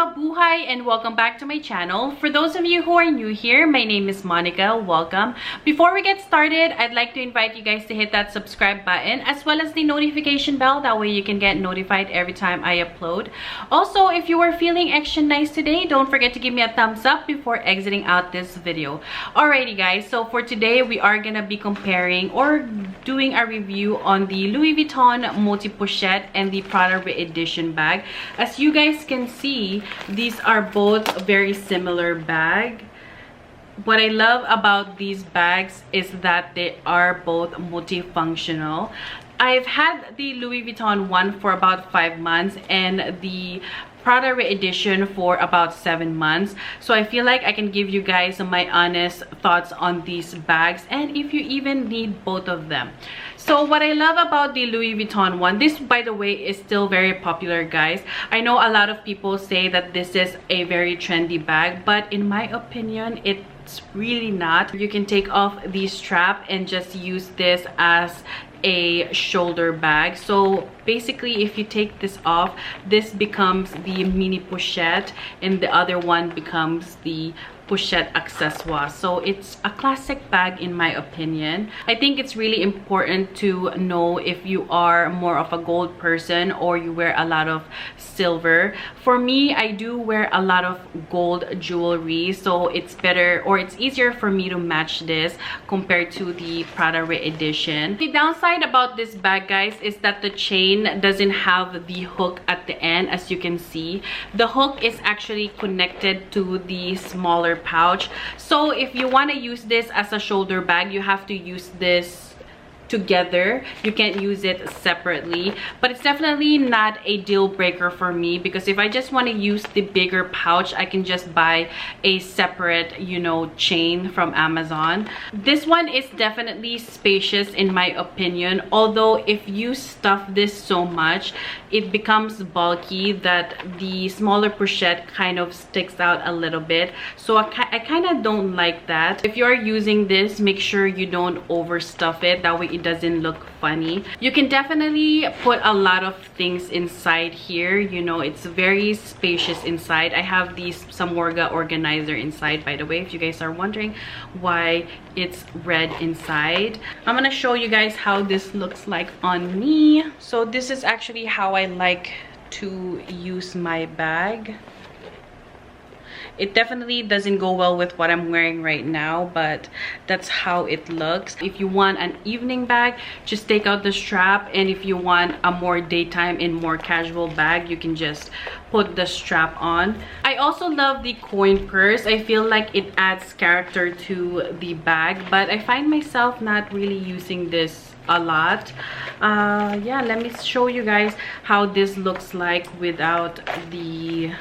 Mabuhay and welcome back to my channel. For those of you who are new here, my name is Monica. Welcome. Before we get started, I'd like to invite you guys to hit that subscribe button as well as the notification bell. That way you can get notified every time I upload. Also, if you are feeling extra nice today, don't forget to give me a thumbs up before exiting out this video. Alrighty guys, so for today we are gonna be comparing or doing a review on the Louis Vuitton Multi-Pochette and the Prada Re-Edition bag. As you guys can see, these are both very similar bag. What I love about these bags is that they are both multifunctional. I've had the Louis Vuitton one for about 5 months and the Prada Re-Edition for about 7 months, so I feel like I can give you guys my honest thoughts on these bags and if you even need both of them. So what I love about the Louis Vuitton one, this by the way is still very popular guys. I know a lot of people say that this is a very trendy bag, but in my opinion it's really not. You can take off the strap and just use this as a shoulder bag. So basically if you take this off, this becomes the mini pochette and the other one becomes the Pochette Accessoires. So it's a classic bag in my opinion. I think it's really important to know if you are more of a gold person or you wear a lot of silver. For me, I do wear a lot of gold jewelry, so it's better or it's easier for me to match this compared to the Prada Re-Edition. The downside about this bag guys is that the chain doesn't have the hook at the end. As you can see, the hook is actually connected to the smaller pouch. So if you want to use this as a shoulder bag, you have to use this together. You can't use it separately, but it's definitely not a deal breaker for me because if I just want to use the bigger pouch, I can just buy a separate, you know, chain from Amazon. This one is definitely spacious in my opinion, although if you stuff this so much it becomes bulky that the smaller pochette kind of sticks out a little bit, so I kind of don't like that. If you're using this, make sure you don't overstuff it, that way it doesn't look funny. You can definitely put a lot of things inside here, you know, it's very spacious inside. I have these Samorga organizer inside, by the way, if you guys are wondering why it's red inside. I'm gonna show you guys how this looks like on me. So this is actually how I like to use my bag. It definitely doesn't go well with what I'm wearing right now, but that's how it looks. If you want an evening bag, just take out the strap, and if you want a more daytime and more casual bag, you can just put the strap on. I also love the coin purse. I feel like it adds character to the bag, but I find myself not really using this a lot. Yeah, let me show you guys how this looks like without the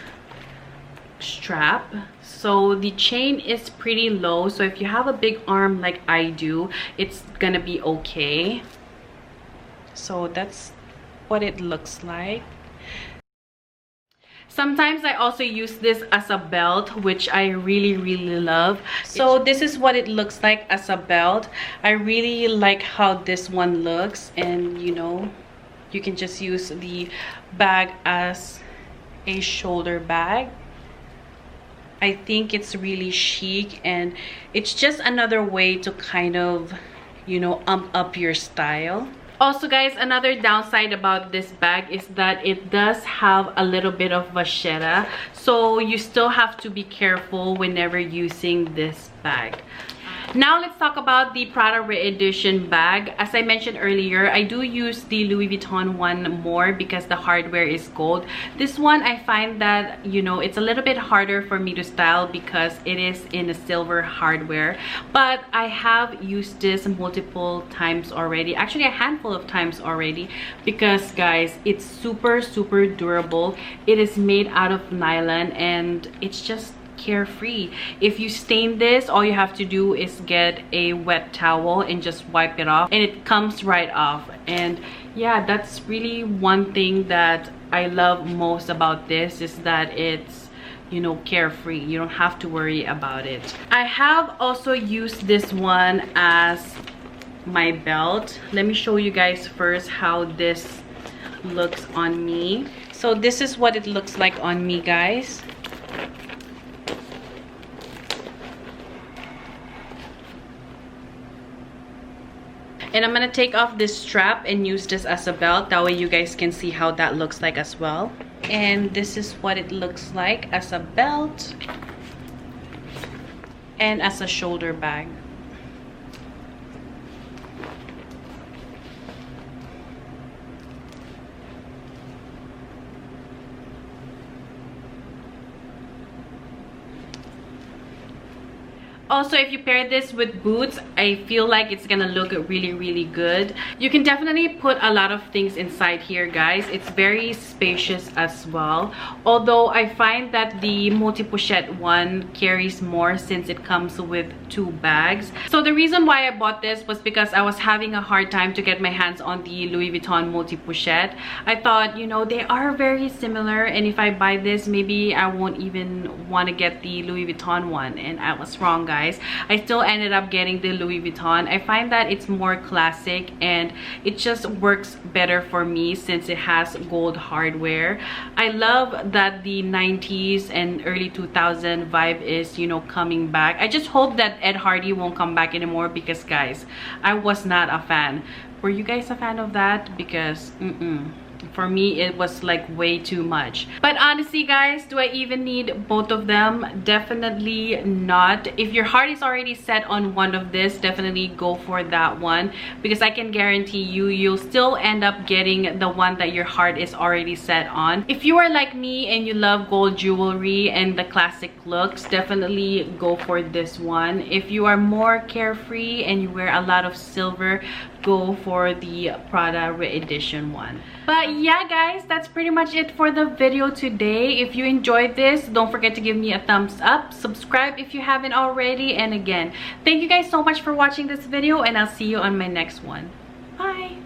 strap. So the chain is pretty low, so if you have a big arm like I do, it's gonna be okay. So that's what it looks like. Sometimes I also use this as a belt, which I really love. So this is what it looks like as a belt. I really like how this one looks, and you know, you can just use the bag as a shoulder bag. I think it's really chic, and it's just another way to kind of, you know, amp up your style. Also guys, another downside about this bag is that it does have a little bit of vachetta, so you still have to be careful whenever using this bag. Now let's talk about the Prada Re-Edition bag. As I mentioned earlier, I do use the Louis Vuitton one more because the hardware is gold. This one I find that, you know, it's a little bit harder for me to style because it is in a silver hardware, but I have used this multiple times already, actually a handful of times already, because guys, it's super durable. It is made out of nylon and it's just carefree. If you stain this, all you have to do is get a wet towel and just wipe it off and it comes right off. And yeah, that's really one thing that I love most about this, is that it's, you know, carefree. You don't have to worry about it. I have also used this one as my belt. Let me show you guys first how this looks on me. So this is what it looks like on me, guys. And I'm gonna take off this strap and use this as a belt. That way you guys can see how that looks like as well. And this is what it looks like as a belt and as a shoulder bag. Also, if you pair this with boots, I feel like it's gonna look really good. You can definitely put a lot of things inside here, guys. It's very spacious as well. Although I find that the multi-pochette one carries more since it comes with 2 bags. So the reason why I bought this was because I was having a hard time to get my hands on the Louis Vuitton multi-pochette. I thought, you know, they are very similar, and if I buy this, maybe I won't even want to get the Louis Vuitton one, and I was wrong, guys. I still ended up getting the Louis Vuitton. I find that it's more classic and it just works better for me since it has gold hardware. I love that the 90s and early 2000 vibe is, you know, coming back. I just hope that Ed Hardy won't come back anymore because, guys, I was not a fan. Were you guys a fan of that? Because for me, it was like way too much. But honestly, guys, do I even need both of them? Definitely not. If your heart is already set on one of this, definitely go for that one, because I can guarantee you, you'll still end up getting the one that your heart is already set on. If you are like me and you love gold jewelry and the classic looks, definitely go for this one. If you are more carefree and you wear a lot of silver, go for the Prada re-edition one. But yeah, guys, that's pretty much it for the video today. If you enjoyed this, don't forget to give me a thumbs up, subscribe if you haven't already, and again, thank you guys so much for watching this video, and I'll see you on my next one. Bye.